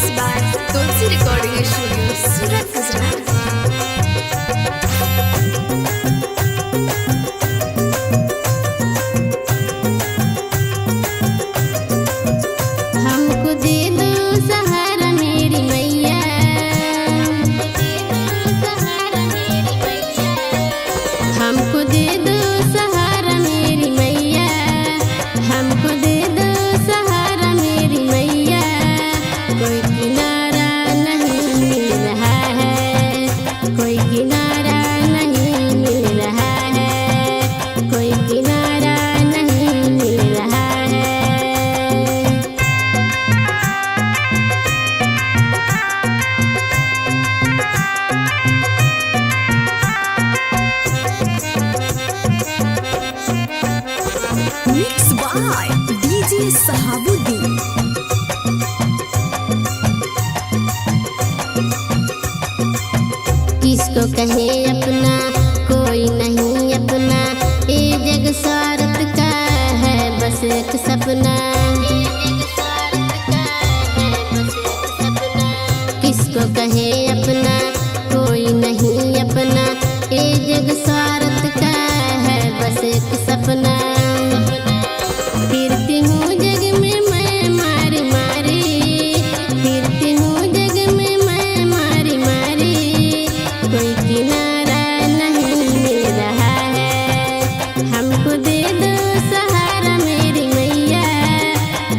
Mixed by Tulsi Recording Studio, Surat, Gujarat. हमको दे दो सहारा मेरी मैया, हमको दे दो सहारा मेरी मैया, हमको दे दो सहारा मेरी मैया। कोई किनारा नहीं मिल रहा है, कोई किनारा नहीं मिल रहा है, कोई किनारा नहीं मिल रहा है। Mixed by DJ Sahabuddin. किसको कहे अपना कोई नहीं अपना, ये जग स्वार्थ का है बस एक सपना। किसको कहे अपना कोई नहीं अपना, ये जग स्वार्थ का है बस एक सपना। फिरती हूँ जग में मैं मारी मारी, फिरती हूँ जग में मैं मारी मारी। कोई किनारा नहीं मिल रहा है, हमको दे दो सहारा मेरी मैया।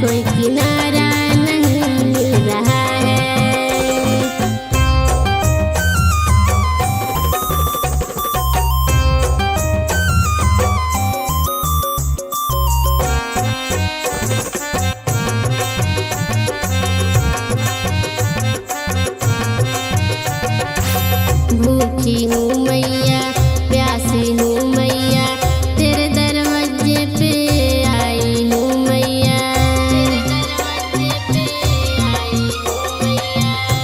कोई किनारा नहीं मिल रहा है। भूखी हूँ मैया, प्यासी हूँ मैया, तेरे दरवाजे पे आई हूँ मैया।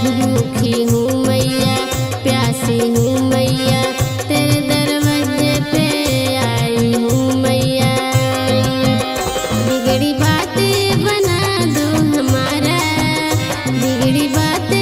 भूखी हूँ मैया, प्यासी हूँ मैया, तेरे दरवाजे पे आई हूँ मैया। बिगड़ी बातें बना दो हमारा, बिगड़ी बातें